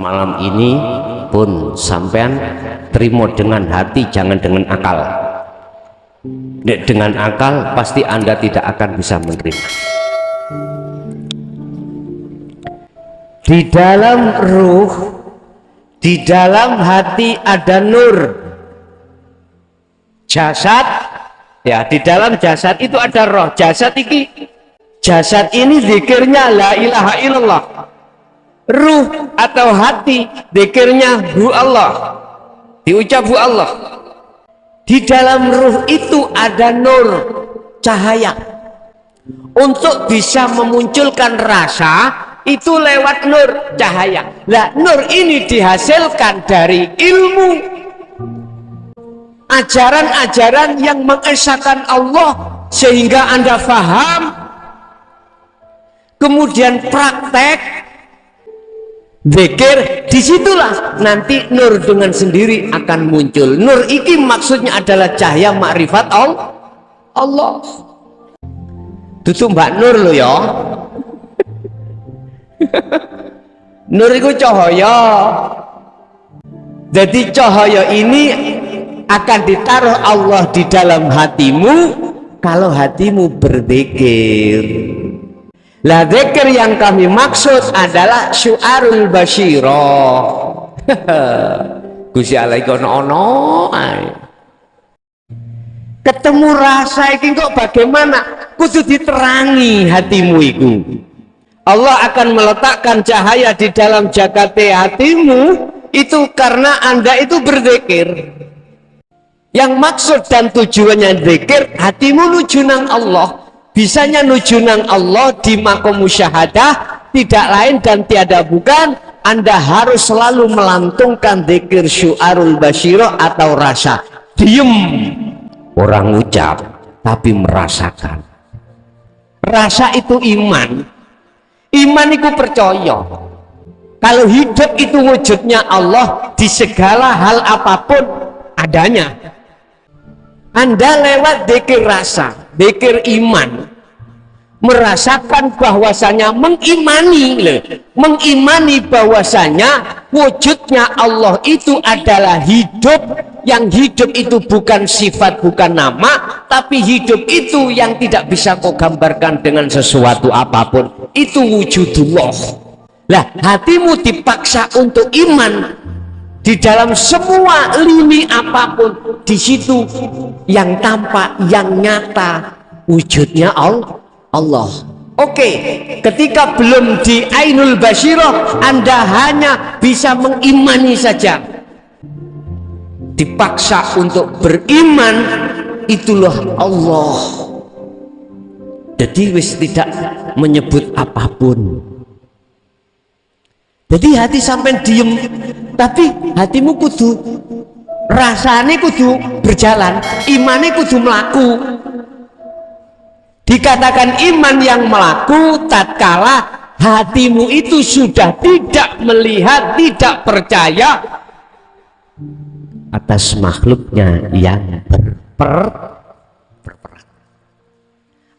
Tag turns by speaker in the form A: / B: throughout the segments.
A: malam ini pun sampean terima dengan hati, jangan dengan akal. Dengan akal pasti Anda tidak akan bisa menerima. Di dalam ruh, di dalam hati ada nur. Jasad, ya, di dalam jasad itu ada roh. Jasad ini zikirnya la ilaha illallah. Ruh atau hati zikirnya hu Allah, diucap hu Allah. Di dalam ruh itu ada nur, cahaya. Untuk bisa memunculkan rasa itu lewat nur, cahaya. Nah, nur ini dihasilkan dari ilmu, ajaran-ajaran yang mengesahkan Allah sehingga Anda faham, kemudian praktek zikir. Disitulah nanti nur dengan sendiri akan muncul. Nur iki maksudnya adalah cahaya makrifat Allah. Tutu Mbak Nur lo ya. Nur itu cahaya. Jadi cahaya ini akan ditaruh Allah di dalam hatimu kalau hatimu berzikir. Lah zikir yang kami maksud adalah syu'arul basyirah. Gusti Allah iki ono ketemu rasa iki kok bagaimana? Kudu diterangi hatimu itu. Allah akan meletakkan cahaya di dalam jagat hatimu itu karena Anda itu berzikir. Yang maksud dan tujuannya zikir, hatimu nuju nang Allah. Bisanya nuju nang Allah di makom musyahadah, tidak lain dan tiada bukan, Anda harus selalu melantungkan zikir syu'arul basyirah atau rasa. Diem, orang ucap tapi merasakan. Rasa itu iman. Iman itu percaya kalau hidup itu wujudnya Allah di segala hal apapun adanya. Anda lewat zikir rasa, zikir iman, merasakan bahwasanya mengimani bahwasanya wujudnya Allah itu adalah hidup, yang hidup itu bukan sifat, bukan nama, tapi hidup itu yang tidak bisa kau gambarkan dengan sesuatu apapun, itu wujudullah. Lah, hatimu dipaksa untuk iman di dalam semua lini apapun, di situ yang tampak, yang nyata wujudnya Allah. Oke, ketika belum di ainul basyirah, Anda hanya bisa mengimani saja. Dipaksa untuk beriman, itulah Allah. Jadi wis tidak menyebut apapun. Jadi hati sampai diem, tapi hatimu kudu rasane kudu berjalan, imane kudu melaku. Dikatakan iman yang melaku tatkala hatimu itu sudah tidak melihat, tidak percaya atas makhluknya yang berperan,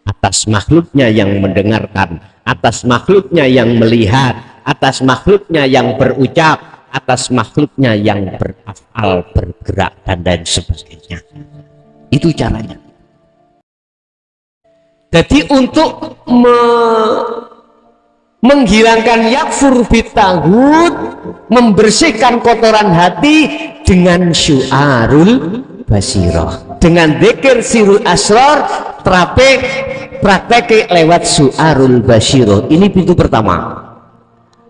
A: atas makhluknya yang mendengarkan, atas makhluknya yang melihat, atas makhluknya yang berucap, atas makhluknya yang berafal, bergerak dan lain sebagainya. Itu caranya. Jadi untuk menghilangkan yakfur bitahud, membersihkan kotoran hati dengan syu'arul basyirah, dengan dzikir sirul asrar, praktek lewat syu'arul basyirah. Ini pintu pertama,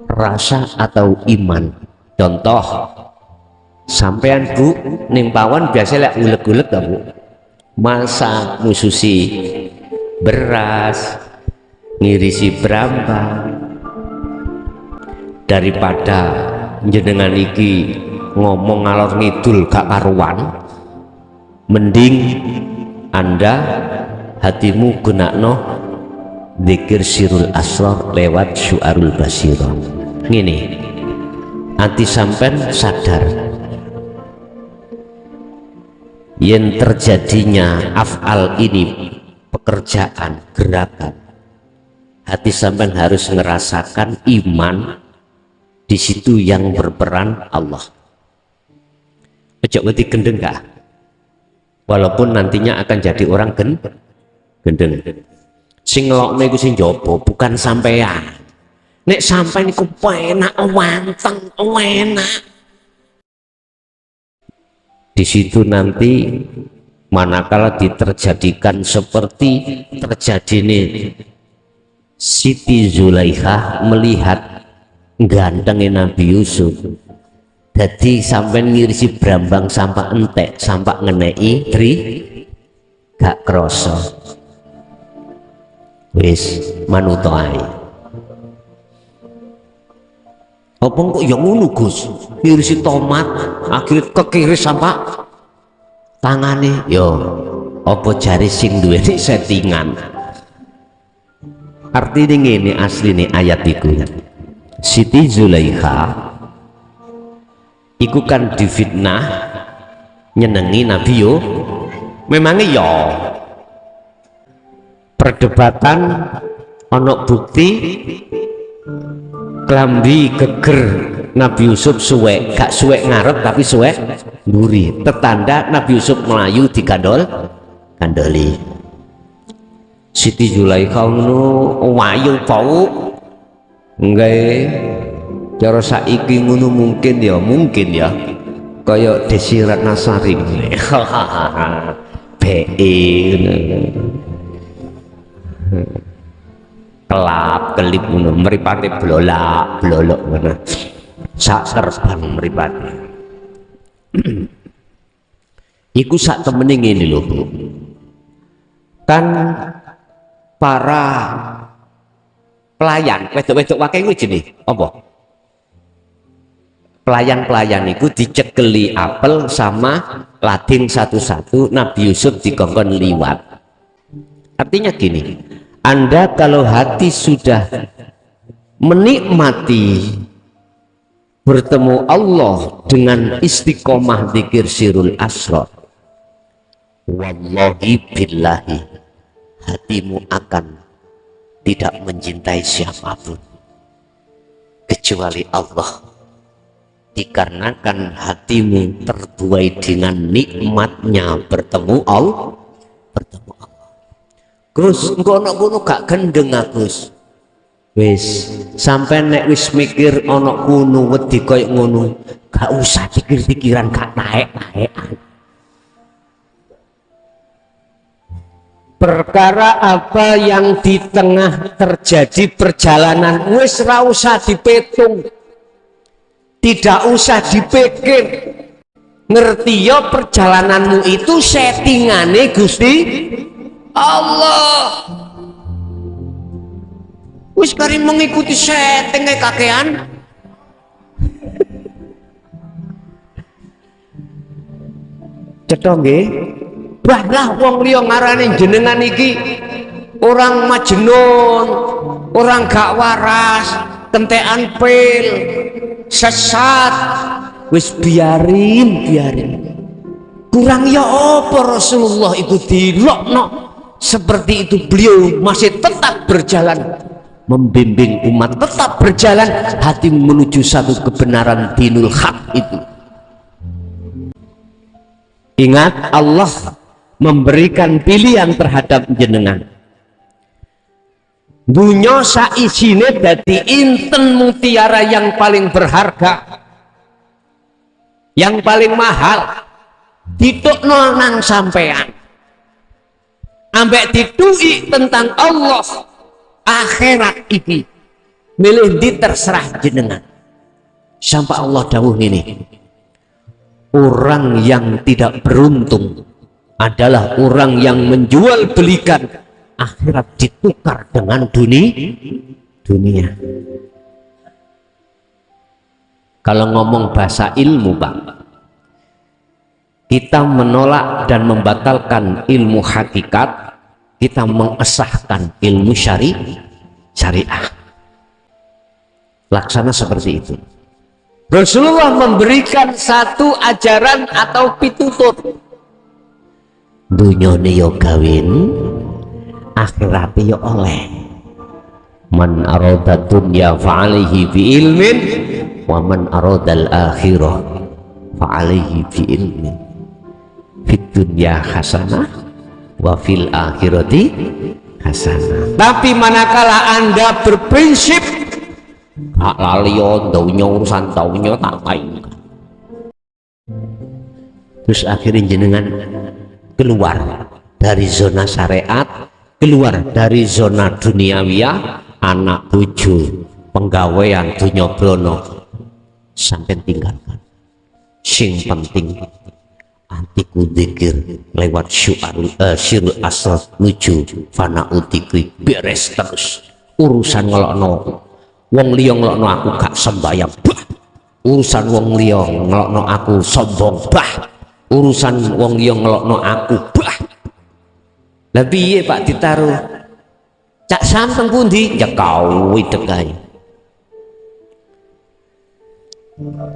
A: rasa atau iman. Contoh, sampean Bu nimpawan biasa lek uleg-uleg gak Bu? Masak, mususi beras, ngirisi brambang, daripada jenengan iki ngomong ngalor ngidul gak karuan, mending Anda hatimu gunakno dzikir sirul asrar lewat syu'arul basyirah. Ngene, anti sampean sadar yen terjadinya af'al ini, pekerjaan, gerakan, hati sampean harus ngerasakan iman Di situ yang berperan Allah. Ojo ngerti gendeng gak? Walaupun nantinya akan jadi orang gendeng. Sing ngelokne iku sing jopo, bukan sampean. Nek sampai niku enak, wanteng, enak. Di situ nanti manakala diterjadikan seperti terjadi nih Siti Zulaikha melihat gantengnya Nabi Yusuf, jadi sampai ngirisi brambang sampai entek sampai ngenei tri gak kroso wis manutoai. Apa kok yang ngono Gus, ngirisi tomat akhirnya kekiris sampai tangane yo apa jari sing duweni settingan. Artinya ini asli nih ayat itu. Siti Zulaikha iku kan difitnah nyenengi Nabi yo, memangnya yo perdebatan ono bukti klambi geger Nabi Yusuf suwek, gak suwek ngarep tapi suwek mburi, tetanda Nabi Yusuf melayu di kandoli. Siti Zulaikha ngono wayu pau nggih cara saiki ngono mungkin ya kaya Desi Ratnasari BE kelap-kelip ngono mripate blolak-blolok ngono sak serban mripate. Iku sak temene ngene lho Bu, kan para pelayan wedok-wedok wakai kuwi jenenge apa? Pelayan-pelayan itu dicekeli apel sama lading satu-satu, Nabi Yusuf dikongkon liwat. Artinya gini, Anda kalau hati sudah menikmati bertemu Allah dengan istiqomah dzikir sirul asrar, wallahi billahi, hatimu akan tidak mencintai siapapun kecuali Allah, dikarenakan hatimu terbuai dengan nikmatnya bertemu Allah. Gus, engko ana kono gak gendeng Gus. Wis, sampai nek wis mikir ana kono wedi koyo ngono, gak usah pikir-pikiran, gak naik-naikan. Perkara apa yang di tengah terjadi perjalanan wis ra usah dipetung, tidak usah dipikir. Ngerti ya perjalananmu itu settingane Gusti Allah. Wis kari mengikuti setting kakean. Cetha nggih. Bahlah wong liya ngarani jenengan iki orang majnun, orang gak waras, kentekan pil, sesat. Wis biarin. Kurang ya apa Rasulullah itu dilokno seperti itu, beliau masih tetap berjalan membimbing umat, tetap berjalan hati menuju satu kebenaran dinul haq itu. Ingat, Allah memberikan pilihan terhadap jenengan. Dunya saisine dadi inten mutiara yang paling berharga, yang paling mahal, ditukno nang sampean. Ambek ditui tentang Allah akhirat iki milih di terserah jenengan. Sampai Allah dawuh ini, orang yang tidak beruntung adalah orang yang menjual belikan akhirat ditukar dengan dunia. Kalau ngomong bahasa ilmu Pak, kita menolak dan membatalkan ilmu hakikat, kita mengesahkan ilmu syariah. Laksana seperti itu. Rasulullah memberikan satu ajaran atau pitutur. Dunyane yo kawin, akhirat yo oleh. Man arada dunya fa'alihi bi ilmin wa man aradal akhirah fa alaihi bi ilmi fid dunya hasanah wa fil akhirati hasanah. Tapi manakala Anda berprinsip hak lalion daunya urusan daunya tak main, terus akhirnya jenengan keluar dari zona syariat, keluar dari zona duniawiyah, anak bojo penggawean dunya brono sampai tinggalkan. Sing penting antiku dzikir lewat syirul asal lucu fana utikri beres terus. Urusan ngelokno wong liya ngelokno aku gak sembayang bah, urusan wong liya ngelokno aku sombong bah, urusan wong liya ngelokno aku bah. Lah piye Pak ditaruh cak santeng pundi ya kau idekae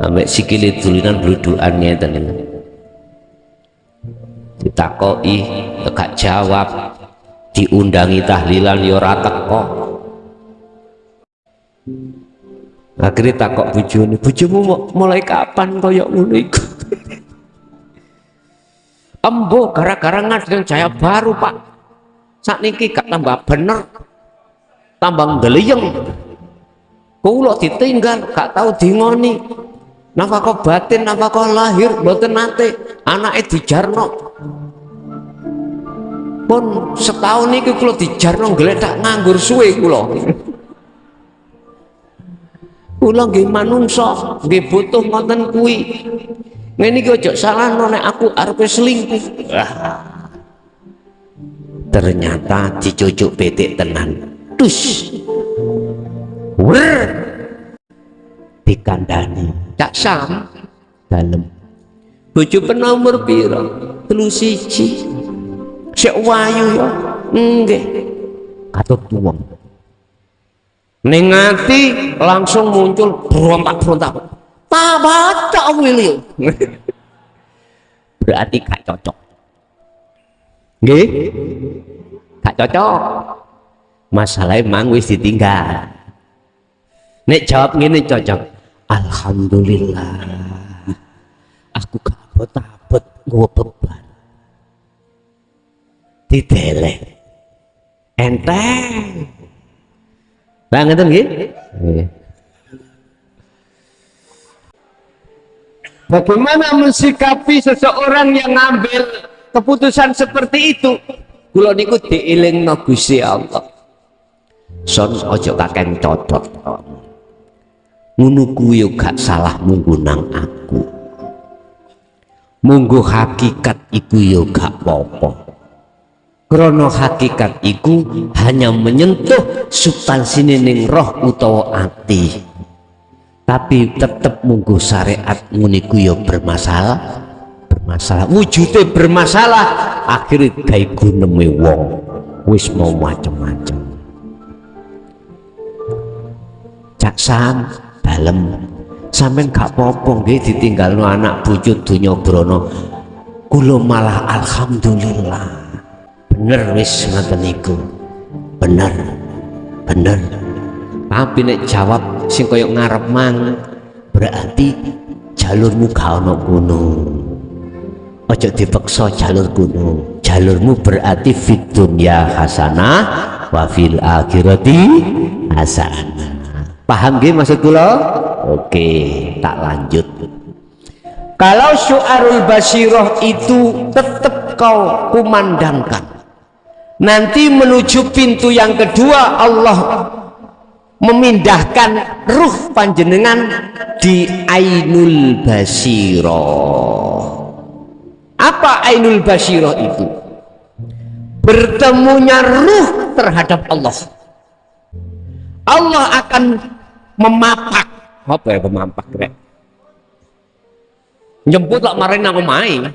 A: ambek sikile dulinan bludukan ngeten ditakoki gak jawab, diundangi tahlilan ya ora teko. Akhirnya takok bojone, bojomu mulai kapan kaya ngono iku? Embo gara-gara ngadeng jaya baru Pak, sakniki gak tambah bener tambah ngeliyeng. Kula ditinggal gak tahu dingoni, nafkah batin nafkah lahir mboten nate, anake dijarno pun setahun iki kula dijarno gledak nganggur suwe kula. Kula nggih manungsa nggih butuh ngoten kuwi. Ngene iki aja salahno nek aku arepe selingkuh. Ternyata dicucuk betik tenan. Dus. Wer. Dikandani. Cak Sam dalem. Bojo penomor pira? 31. Sik wayu ya. Nggih. Katut tuwong. Ning ati langsung muncul berontak-berontak. Tak baca Willy. Berarti gak cocok. Nggih? Gak cocok. Masalahnya mang wis ditinggal. Nek jawab ngene cocok. Alhamdulillah. Aku gak abot-abot nggawa beban. Didelek. Enteng. Lah ngeten nggih? Nggih. Bagaimana mensikapi seseorang yang ngambil keputusan seperti itu? Kula niku dielingno Gusti Allah. Son aja kakek cocok. Ngono kuwi yo gak salah munggo nang aku. Munggo hakikat iku yo gak apa-apa. Krono hakikat iku hanya menyentuh substansine ning roh utawa ati. Tapi tetep munggo syariat nguniku ya bermasalah, wujudnya bermasalah, akhirnya gawe guneme wong wis mau macem-macem. Cak Sam dalem sampean gak apa-apa nggih ditinggalno anak bojo donya brana. Kula malah alhamdulillah. Bener wis ngoten niku. Bener. Tapi nek jawab sing koyo ngarep mang berarti jalurmu gak ono kono. Aja dipaksa jalur kono. Jalurmu berarti fid dunya hasanah wa fil akhirati hasanah. Paham nggih maksud kula? Oke, tak lanjut. Kalau syu'arul basyirah itu tetap kau kumandangkan. Nanti menuju pintu yang kedua Allah memindahkan ruh panjenengan di ainul basyirah. Apa ainul basyirah itu? Bertemunya ruh terhadap Allah. Allah akan memapak. Apa ya memapak rek? Jemput lak marin aku main.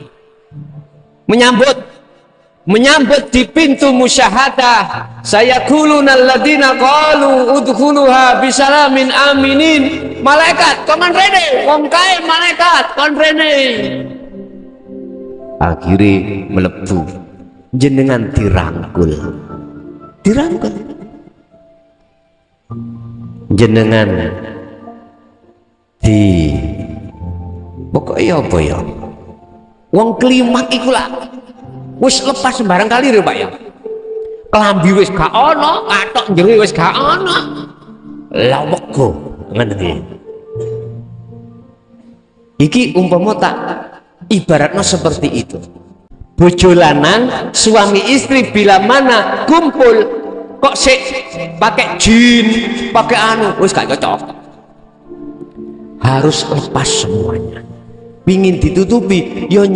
A: Menyambut di pintu musyahadah. Sayaquluna alladziina qalu udkhuluha bisalamin aminin. Malaikat kon rene, wong kae malaikat kon rene. Akhire mlebu. Jenengan dirangkul. Jenengan di pokoknya apa ya, wong klimak iku lah wis lepas sembarang kali lho Pak ya, kelambi wis gak ono, katok njero wis gak ono, lah wego ngene iki umpama tak ibaratnya seperti itu. Bojo lanang suami istri bila mana kumpul kok sik pakai jin pakai anu wis gak cocok, harus lepas semuanya. Pingin ditutupi yo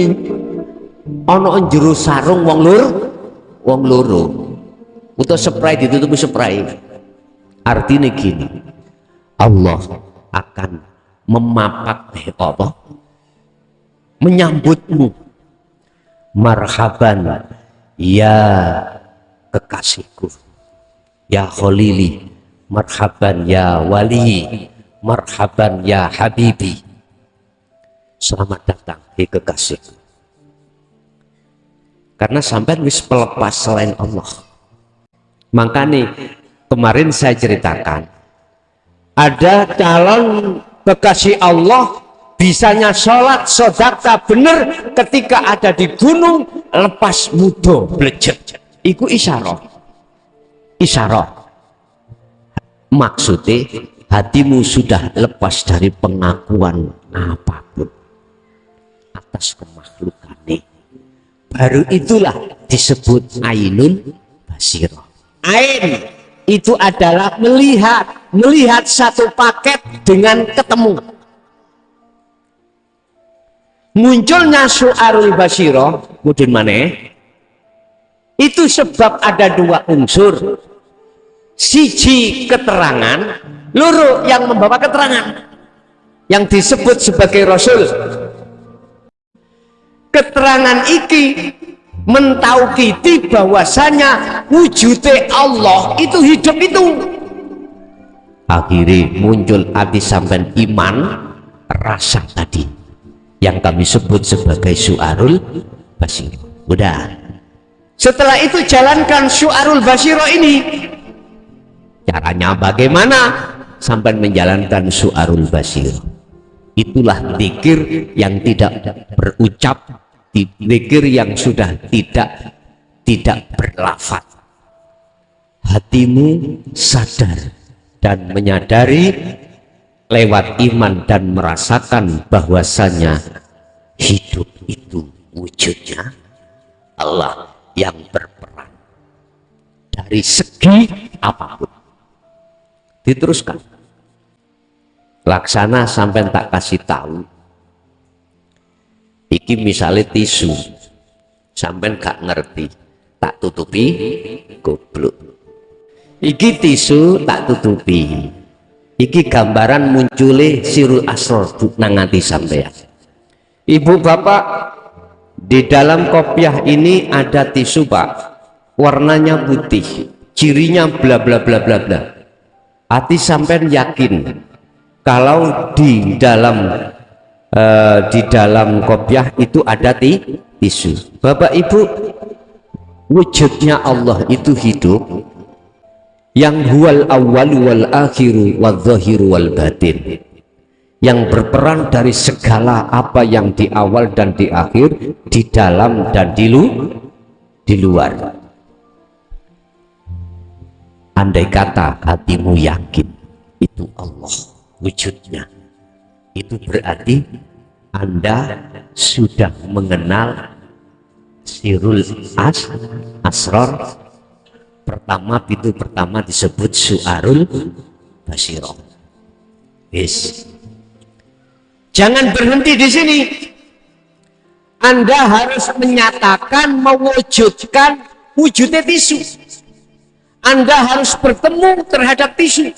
A: ono njero sarung wong loro utawa spray ditutupi spray. Artinya gini, Allah akan memapak apa menyambutmu, marhaban ya kekasihku, ya khalili, marhaban ya wali, marhaban ya habibi, selamat datang di kekasihku. Karena sampai wis pelepas selain Allah. Makanya kemarin saya ceritakan ada calon kekasih Allah bisanya sholat sodakta bener ketika ada di gunung lepas mudo blejet, iku isyarah maksudnya hatimu sudah lepas dari pengakuan apapun atas kemakhlukannya, baru itulah disebut ainun basirah. Ain itu adalah melihat satu paket dengan ketemu. Munculnya syu'arul basirah mudin maneh itu sebab ada dua unsur, siji keterangan, loro yang membawa keterangan yang disebut sebagai rasul. Keterangan iki mentaukiti bahwasanya wujudnya Allah itu hidup itu. Akhirnya muncul hati sampai iman rasa tadi yang kami sebut sebagai syu'arul basirah. Udah, setelah itu jalankan syu'arul basirah ini. Caranya bagaimana sampai menjalankan syu'arul basirah? Itulah zikir yang tidak berucap, zikir yang sudah tidak berlafaz. Hatimu sadar dan menyadari lewat iman dan merasakan bahwasanya hidup itu wujudnya Allah yang berperan dari segi apapun. Diteruskan, laksana sampai tak kasih tahu. Iki misalnya tisu sampai gak ngerti, tak tutupi goblok. Iki tisu tak tutupi. Iki gambaran munculnya sirul asror nangati sampean. Ibu bapak, di dalam kopiah ini ada tisu Pak, warnanya putih, cirinya bla bla bla bla bla. Hati sampean yakin kalau di dalam kopiah itu ada tisu. Bapak ibu, wujudnya Allah itu hidup, yang huwal awwalu wal akhiru wal zahiru wal batin, yang berperan dari segala apa yang di awal dan di akhir, di dalam dan di luar. Andai kata hatimu yakin itu Allah wujudnya, itu berarti Anda sudah mengenal sirul asror. Pertama, pintu pertama disebut syu'arul basirah. Yes. Jangan berhenti di sini. Anda harus menyatakan, mewujudkan wujudnya tisu. Anda harus bertemu terhadap tisu.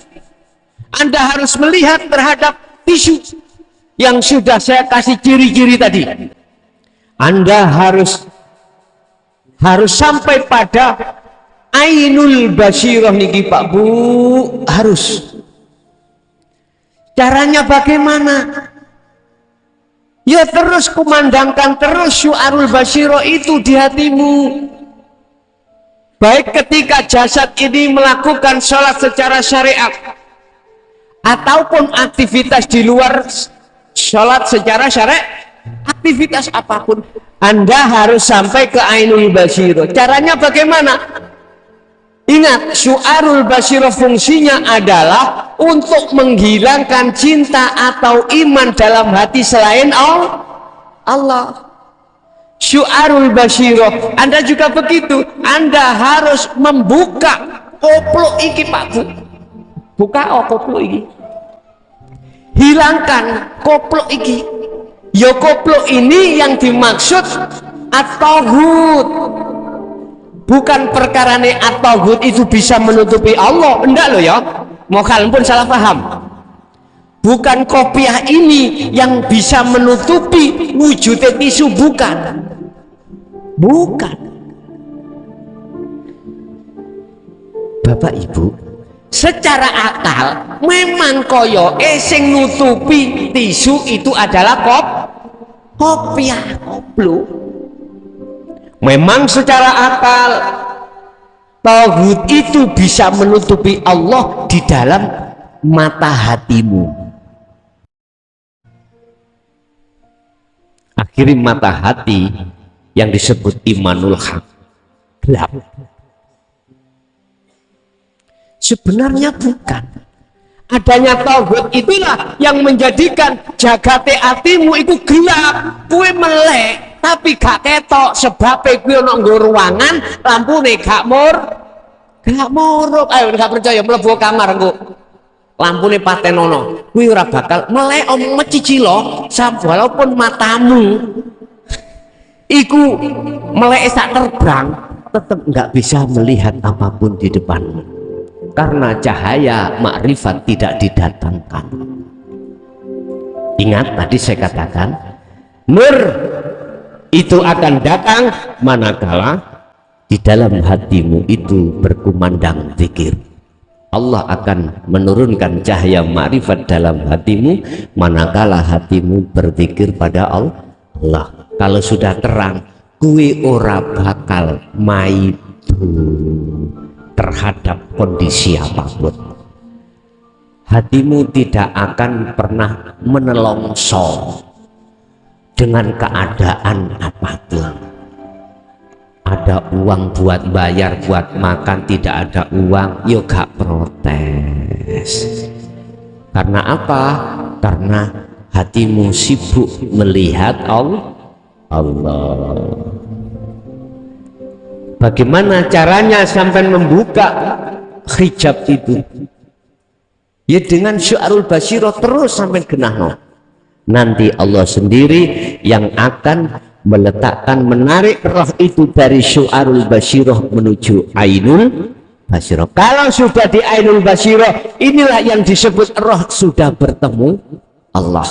A: Anda harus melihat terhadap tisu yang sudah saya kasih ciri-ciri tadi. Anda harus sampai pada ainul basirah niki Pak Bu, harus. Caranya bagaimana? Ya terus kumandangkan terus syu'arul basirah itu di hatimu. Baik ketika jasad ini melakukan sholat secara syariat, ataupun aktivitas di luar sholat secara syar'i, aktivitas apapun Anda harus sampai ke ainul basiro. Caranya bagaimana? Ingat, syu'arul basiro fungsinya adalah untuk menghilangkan cinta atau iman dalam hati selain Allah. Syu'arul basiro, Anda juga begitu. Anda harus membuka koplo iki Pak Bu. Buka koplo iki. Hilangkan koplo iki. Ya koplo ini yang dimaksud at-taghut. Bukan perkara at-taghut itu bisa menutupi Allah, enggak loh ya. Mokal pun salah paham. Bukan kopiah ini yang bisa menutupi wujudnya tisu, bukan. Bukan. Bapak Ibu, secara akal memang koyo sing nutupi tisu itu adalah kopiah, koplo. Memang secara akal taghut itu bisa menutupi Allah di dalam mata hatimu. Akhirnya mata hati yang disebut imanul haq gelap. Sebenarnya bukan. Adanya taghut itulah yang menjadikan jagate hatimu itu gelap, kue melek. Tapi gak ketok sebab kuwi ana nggo ruangan lampune gak murup. Ayo gak percaya mlebu kamar engko lampune patenono kuwi ora bakal melek mecicilo walaupun matamu iku melek sak terbang tetap nggak bisa melihat apapun di depanmu karena cahaya makrifat tidak didatangkan. Ingat tadi saya katakan nur itu akan datang manakala di dalam hatimu itu berkumandang zikir. Allah akan menurunkan cahaya makrifat dalam hatimu manakala hatimu berzikir pada Allah. Kalau sudah terang, kuwi ora bakal maidu terhadap kondisi apapun. Hatimu tidak akan pernah menelongso dengan keadaan apapun. Ada uang buat bayar, buat makan, tidak ada uang, yo gak protes. Karena apa? Karena hatimu sibuk melihat Allah. Bagaimana caranya sampai membuka hijab itu? Ya dengan syu'arul basirah terus sampai genahno. Nanti Allah sendiri yang akan meletakkan, menarik roh itu dari syu'arul basirah menuju ainul basirah. Kalau sudah di ainul basirah, inilah yang disebut roh sudah bertemu Allah.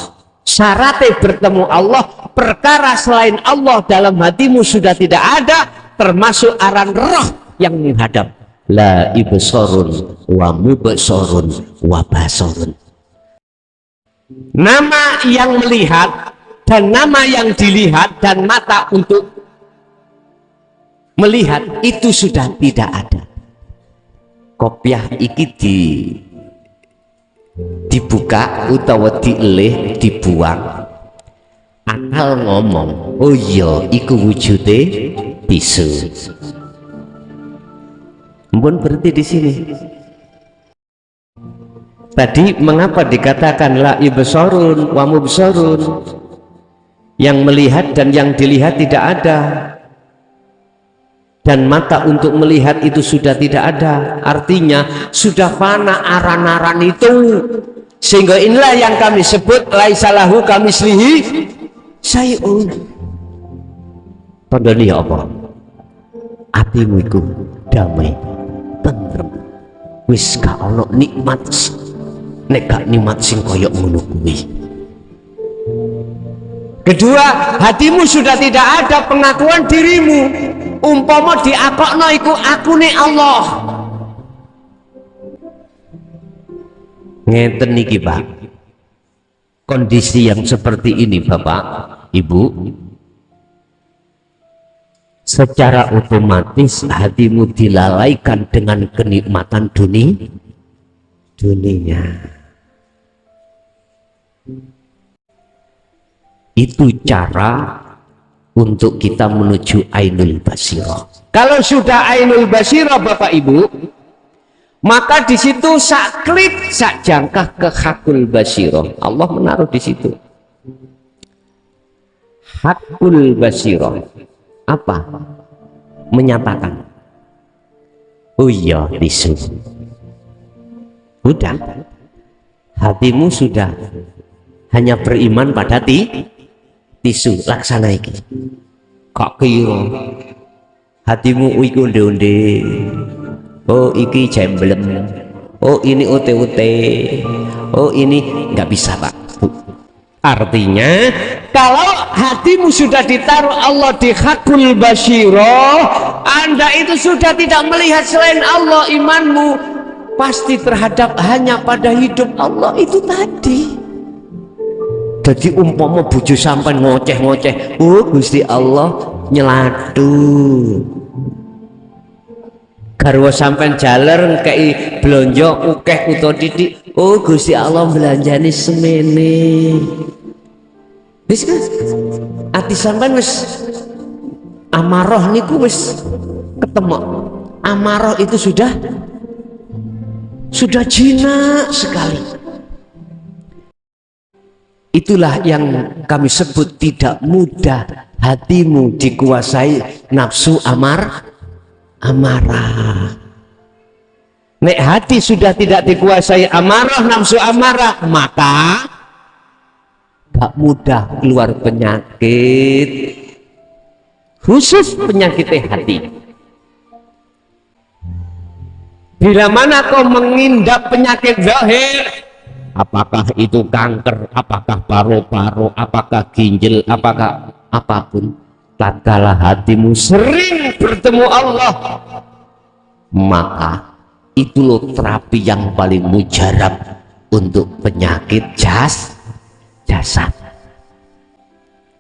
A: Syaratnya bertemu Allah, perkara selain Allah dalam hatimu sudah tidak ada, termasuk aran roh yang menghadap. La ibsarun wa mubsarun wa basarun. Nama yang melihat dan nama yang dilihat dan mata untuk melihat itu sudah tidak ada. Kopiah iki dibuka utawa dielih, dibuang, akal ngomong oh iya iku wujude tisu. Mpun berhenti di sini. Tadi mengapa dikatakan la ibsarun wa mubsarun? Yang melihat dan yang dilihat tidak ada, dan mata untuk melihat itu sudah tidak ada. Artinya sudah fana aran-aran itu, sehingga inilah yang kami sebut laisalahu kamislihi syai'un. Tandane apa? Atimu iku damai, tentrem, wis gak ono nikmat, nek gak nikmat sing koyok ngono kuwi. Kedua, hatimu sudah tidak ada pengakuan dirimu. Umpama diakokno iku akune Allah. Ngeten niki Pak. Kondisi yang seperti ini Bapak, Ibu, secara otomatis hatimu dilalaikan dengan kenikmatan dunia. Itu cara untuk kita menuju ainul basirah. Kalau sudah ainul basirah Bapak Ibu, maka di situ sak klik sak jangkah ke hakul basirah. Allah menaruh di situ. Hakul basirah apa? Menyatakan, oh iya tisu. Udah, hatimu sudah hanya beriman pada tisu. Laksana iki. Kok kira hatimu iku onde-onde. Oh iki jemblem. Oh ini ote-ote. Oh ini nggak bisa Pak. Artinya kalau hatimu sudah ditaruh Allah di hakul basirah, Anda itu sudah tidak melihat selain Allah. Imanmu pasti terhadap hanya pada hidup Allah itu tadi. Jadi umpama bojo sampean ngoceh-ngoceh, oh Gusti Allah nyelatu. Garwa sampean jaler kei blonjo ukeh utawa titik, oh Gusti Allah belanjani semene. Wis kan ati sampean wis amarah niku wis ketemu. Amarah itu sudah jinak sekali. Itulah yang kami sebut tidak mudah hatimu dikuasai nafsu amarah. Nek hati sudah tidak dikuasai amarah, nafsu amarah, maka gak mudah keluar penyakit, khusus penyakit hati. Bila mana kau mengindap penyakit zahir, apakah itu kanker, apakah paru-paru, apakah ginjal, apakah apapun, tatkala hatimu sering bertemu Allah, maka itu loh terapi yang paling mujarab untuk penyakit jasad.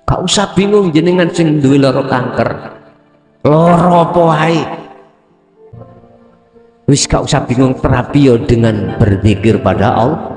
A: Gak usah bingung jenengan sing duwe lara kanker, lara apa wae. Wis gak usah bingung, terapi yo dengan berzikir pada Allah.